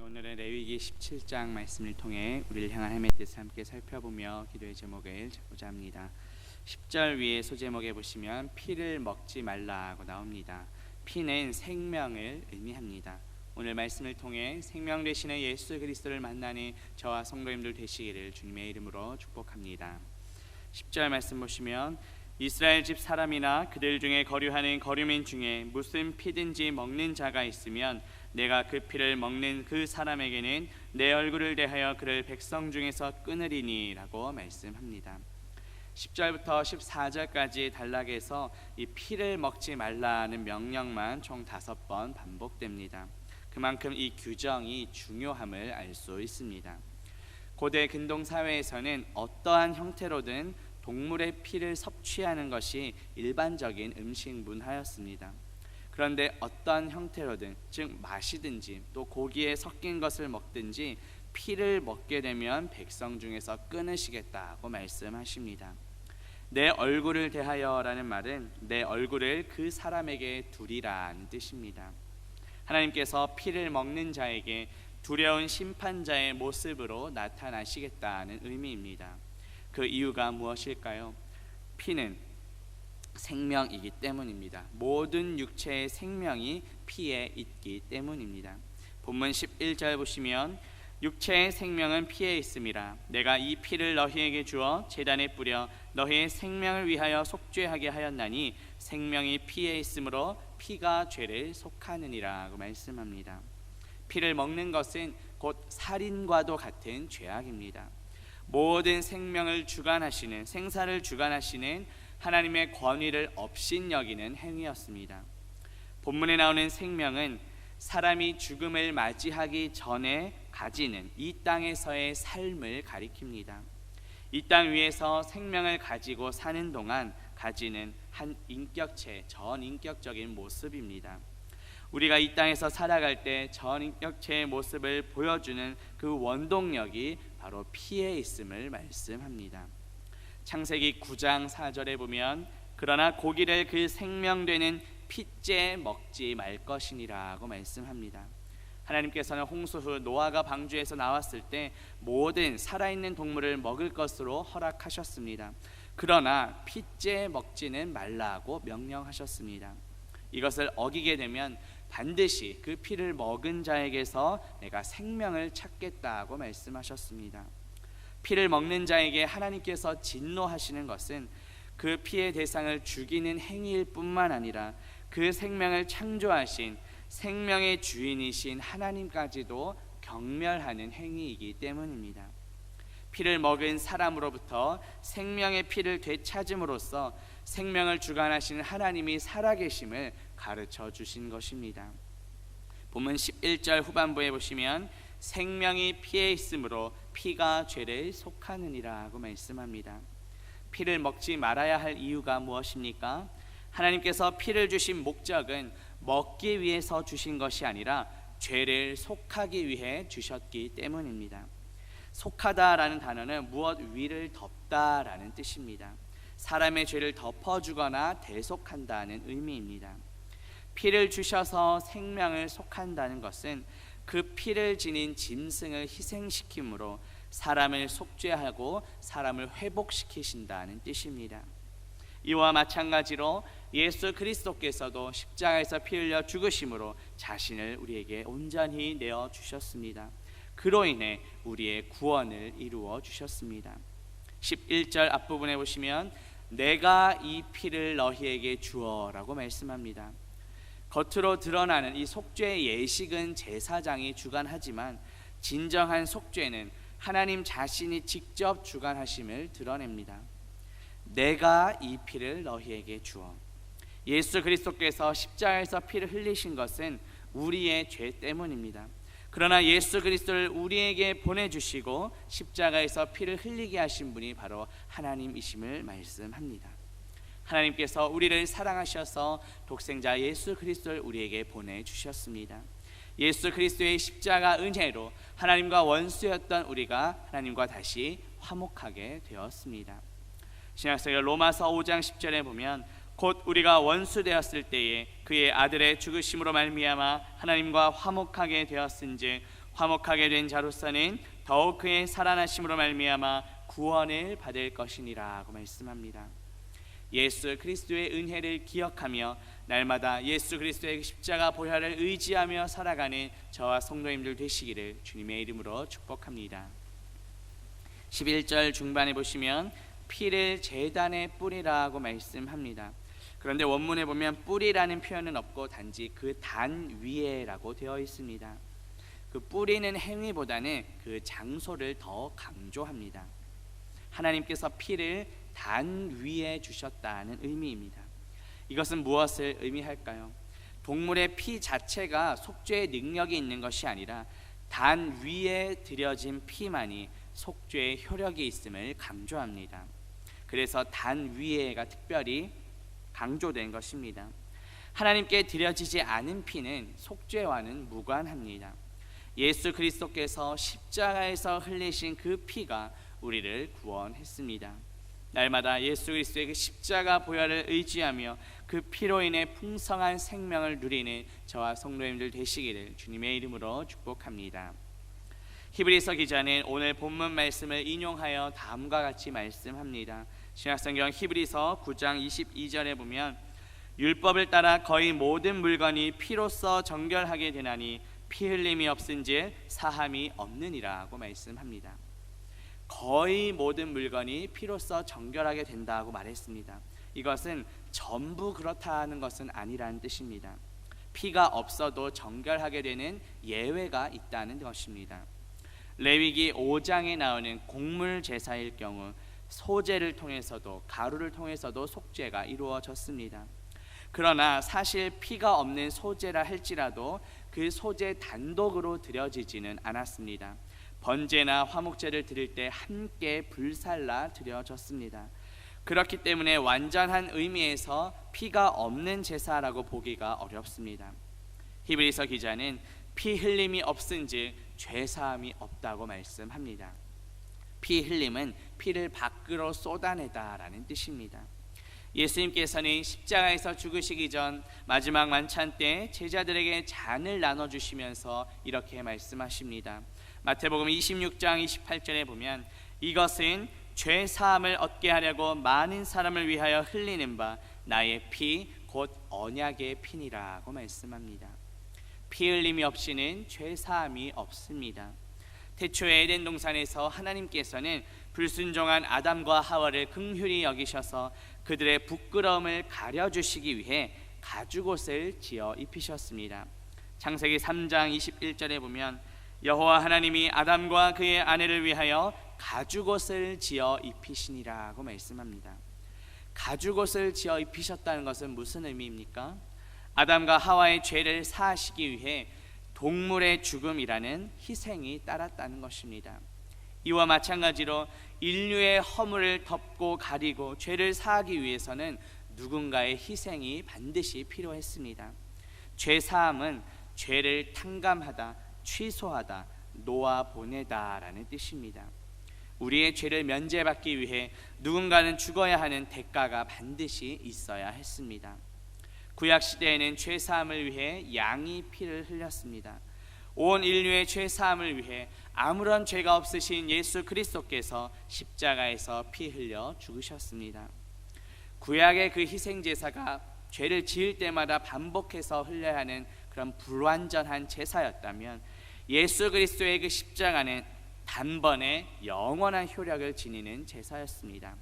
오늘은 레위기 17장 말씀을 통해 우리를 향한 하나님의 뜻을 함께 살펴보며 기도의 제목을 잡고자 합니다. 10절 위에 소제목에 보시면 피를 먹지 말라고 나옵니다. 피는 생명을 의미합니다. 오늘 말씀을 통해 생명 되시는 예수 그리스도를 만나는 저와 성도님들 되시기를 주님의 이름으로 축복합니다. 10절 말씀 보시면 이스라엘 집 사람이나 그들 중에 거류하는 거류민 중에 무슨 피든지 먹는 자가 있으면 내가 그 피를 먹는 그 사람에게는 내 얼굴을 대하여 그를 백성 중에서 끊으리니 라고 말씀합니다. 10절부터 14절까지 단락에서 이 피를 먹지 말라는 명령만 총 5번 반복됩니다. 그만큼 이 규정이 중요함을 알 수 있습니다. 고대 근동 사회에서는 어떠한 형태로든 동물의 피를 섭취하는 것이 일반적인 음식 문화였습니다. 그런데 어떤 형태로든, 즉 마시든지 또 고기에 섞인 것을 먹든지 피를 먹게 되면 백성 중에서 끊으시겠다고 말씀하십니다. 내 얼굴을 대하여라는 말은 내 얼굴을 그 사람에게 두리라는 뜻입니다. 하나님께서 피를 먹는 자에게 두려운 심판자의 모습으로 나타나시겠다는 의미입니다. 그 이유가 무엇일까요? 피는 생명이기 때문입니다. 모든 육체의 생명이 피에 있기 때문입니다. 본문 11절 보시면 육체의 생명은 피에 있음이라 내가 이 피를 너희에게 주어 제단에 뿌려 너희의 생명을 위하여 속죄하게 하였나니 생명이 피에 있으므로 피가 죄를 속하느니라고 말씀합니다. 피를 먹는 것은 곧 살인과도 같은 죄악입니다. 모든 생명을 주관하시는, 생사를 주관하시는 하나님의 권위를 업신여기는 행위였습니다. 본문에 나오는 생명은 사람이 죽음을 맞이하기 전에 가지는 이 땅에서의 삶을 가리킵니다. 이 땅 위에서 생명을 가지고 사는 동안 가지는 한 인격체, 전인격적인 모습입니다. 우리가 이 땅에서 살아갈 때 전인격체의 모습을 보여주는 그 원동력이 바로 피에 있음을 말씀합니다. 창세기 9장 4절에 보면 그러나 고기를 그 생명되는 피째 먹지 말 것이니라고 말씀합니다. 하나님께서는 홍수 후 노아가 방주에서 나왔을 때 모든 살아있는 동물을 먹을 것으로 허락하셨습니다. 그러나 피째 먹지는 말라고 명령하셨습니다. 이것을 어기게 되면 반드시 그 피를 먹은 자에게서 내가 생명을 찾겠다고 말씀하셨습니다. 피를 먹는 자에게 하나님께서 진노하시는 것은 그 피의 대상을 죽이는 행위일 뿐만 아니라 그 생명을 창조하신 생명의 주인이신 하나님까지도 경멸하는 행위이기 때문입니다. 피를 먹은 사람으로부터 생명의 피를 되찾음으로써 생명을 주관하시는 하나님이 살아계심을 가르쳐 주신 것입니다. 본문 11절 후반부에 보시면 생명이 피에 있으므로 피가 죄를 속하느니라 고 말씀합니다. 피를 먹지 말아야 할 이유가 무엇입니까? 하나님께서 피를 주신 목적은 먹기 위해서 주신 것이 아니라 죄를 속하기 위해 주셨기 때문입니다. 속하다라는 단어는 무엇 위를 덮다라는 뜻입니다. 사람의 죄를 덮어주거나 대속한다는 의미입니다. 피를 주셔서 생명을 속한다는 것은 그 피를 지닌 짐승을 희생시킴으로 사람을 속죄하고 사람을 회복시키신다는 뜻입니다. 이와 마찬가지로 예수 그리스도께서도 십자가에서 피 흘려 죽으심으로 자신을 우리에게 온전히 내어 주셨습니다. 그로 인해 우리의 구원을 이루어 주셨습니다. 11절 앞부분에 보시면 내가 이 피를 너희에게 주어라고 말씀합니다. 겉으로 드러나는 이 속죄의 예식은 제사장이 주관하지만 진정한 속죄는 하나님 자신이 직접 주관하심을 드러냅니다. 내가 이 피를 너희에게 주어. 예수 그리스도께서 십자가에서 피를 흘리신 것은 우리의 죄 때문입니다. 그러나 예수 그리스도를 우리에게 보내주시고 십자가에서 피를 흘리게 하신 분이 바로 하나님이심을 말씀합니다. 하나님께서 우리를 사랑하셔서 독생자 예수 그리스도를 우리에게 보내주셨습니다. 예수 그리스도의 십자가 은혜로 하나님과 원수였던 우리가 하나님과 다시 화목하게 되었습니다. 신약성경 로마서 5장 10절에 보면 곧 우리가 원수 되었을 때에 그의 아들의 죽으심으로 말미암아 하나님과 화목하게 되었은즉 화목하게 된 자로서는 더욱 그의 살아나심으로 말미암아 구원을 받을 것이니라고 말씀합니다. 예수 그리스도의 은혜를 기억하며 날마다 예수 그리스도의 십자가 보혈을 의지하며 살아가는 저와 성도님들 되시기를 주님의 이름으로 축복합니다. 11절 중반에 보시면 피를 제단에 뿌리라고 말씀합니다. 그런데 원문에 보면 뿌리라는 표현은 없고 단지 그 단 위에라고 되어 있습니다. 그 뿌리는 행위보다는 그 장소를 더 강조합니다. 하나님께서 피를 단 위에 주셨다는 의미입니다. 이것은 무엇을 의미할까요? 동물의 피 자체가 속죄의 능력이 있는 것이 아니라 단 위에 들여진 피만이 속죄의 효력이 있음을 강조합니다. 그래서 단 위에가 특별히 강조된 것입니다. 하나님께 드려지지 않은 피는 속죄와는 무관합니다. 예수 그리스도께서 십자가에서 흘리신 그 피가 우리를 구원했습니다. 날마다 예수 그리스도의 그 십자가 보혈을 의지하며 그 피로 인해 풍성한 생명을 누리는 저와 성도님들 되시기를 주님의 이름으로 축복합니다. 히브리서 기자는 오늘 본문 말씀을 인용하여 다음과 같이 말씀합니다. 신약성경 히브리서 9장 22절에 보면 율법을 따라 거의 모든 물건이 피로써 정결하게 되나니 피 흘림이 없은즉 사함이 없느니라고 말씀합니다. 거의 모든 물건이 피로써 정결하게 된다고 말했습니다. 이것은 전부 그렇다는 것은 아니라는 뜻입니다. 피가 없어도 정결하게 되는 예외가 있다는 것입니다. 레위기 5장에 나오는 곡물 제사일 경우 소제를 통해서도 가루를 통해서도 속죄가 이루어졌습니다. 그러나 사실 피가 없는 소제라 할지라도 그 소제 단독으로 드려지지는 않았습니다. 번제나 화목제를 드릴 때 함께 불살라 드려졌습니다. 그렇기 때문에 완전한 의미에서 피가 없는 제사라고 보기가 어렵습니다. 히브리서 기자는 피 흘림이 없은즉 죄사함이 없다고 말씀합니다. 피 흘림은 피를 밖으로 쏟아내다라는 뜻입니다. 예수님께서는 십자가에서 죽으시기 전 마지막 만찬 때 제자들에게 잔을 나눠주시면서 이렇게 말씀하십니다. 마태복음 26장 28절에 보면 이것은 죄사함을 얻게 하려고 많은 사람을 위하여 흘리는 바 나의 피 곧 언약의 피니라고 말씀합니다. 피 흘림이 없이는 죄사함이 없습니다. 태초 에덴 동산에서 하나님께서는 불순종한 아담과 하와를 긍휼히 여기셔서 그들의 부끄러움을 가려주시기 위해 가죽옷을 지어 입히셨습니다. 창세기 3장 21절에 보면 여호와 하나님이 아담과 그의 아내를 위하여 가죽옷을 지어 입히시니라고 말씀합니다. 가죽옷을 지어 입히셨다는 것은 무슨 의미입니까? 아담과 하와의 죄를 사하시기 위해 동물의 죽음이라는 희생이 따랐다는 것입니다. 이와 마찬가지로 인류의 허물을 덮고 가리고 죄를 사하기 위해서는 누군가의 희생이 반드시 필요했습니다. 죄 사함은 죄를 탕감하다, 취소하다, 놓아보내다라는 뜻입니다. 우리의 죄를 면제받기 위해 누군가는 죽어야 하는 대가가 반드시 있어야 했습니다. 구약 시대에는 죄 사함을 위해 양이 피를 흘렸습니다. 온 인류의 죄 사함을 위해 아무런 죄가 없으신 예수 그리스도께서 십자가에서 피 흘려 죽으셨습니다. 구약의 그 희생 제사가 죄를 지을 때마다 반복해서 흘려야 하는 그런 불완전한 제사였다면 예수 그리스도의 그 십자가는 단번에 영원한 효력을 지니는 제사였습니다.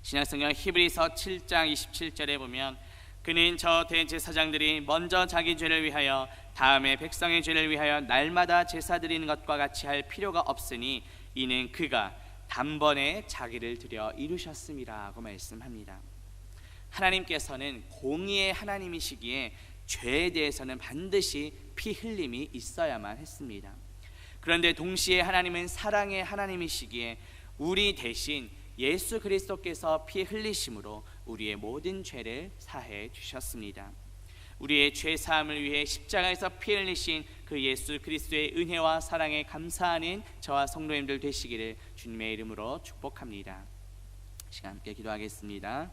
신약성경 히브리서 7장 27절에 보면 그는 저 대제사장들이 먼저 자기 죄를 위하여 다음에 백성의 죄를 위하여 날마다 제사 드리는 것과 같이 할 필요가 없으니 이는 그가 단번에 자기를 드려 이루셨음이라고 말씀합니다. 하나님께서는 공의의 하나님이시기에 죄에 대해서는 반드시 피 흘림이 있어야만 했습니다. 그런데 동시에 하나님은 사랑의 하나님이시기에 우리 대신 예수 그리스도께서 피 흘리심으로 우리의 모든 죄를 사해 주셨습니다. 우리의 죄 사함을 위해 십자가에서 피 흘리신 그 예수 그리스도의 은혜와 사랑에 감사하는 저와 성도님들 되시기를 주님의 이름으로 축복합니다. 시간 함께 기도하겠습니다.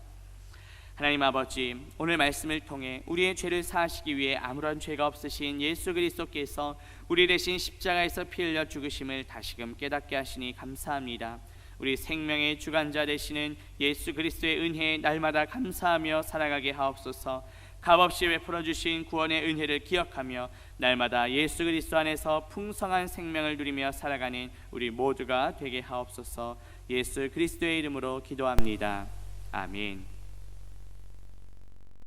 하나님 아버지, 오늘 말씀을 통해 우리의 죄를 사하시기 위해 아무런 죄가 없으신 예수 그리스도께서 우리 대신 십자가에서 피 흘려 죽으심을 다시금 깨닫게 하시니 감사합니다. 우리 생명의 주관자 되시는 예수 그리스도의 은혜에 날마다 감사하며 살아가게 하옵소서. 값없이 베풀어 주신 구원의 은혜를 기억하며 날마다 예수 그리스도 안에서 풍성한 생명을 누리며 살아가는 우리 모두가 되게 하옵소서. 예수 그리스도의 이름으로 기도합니다. 아멘.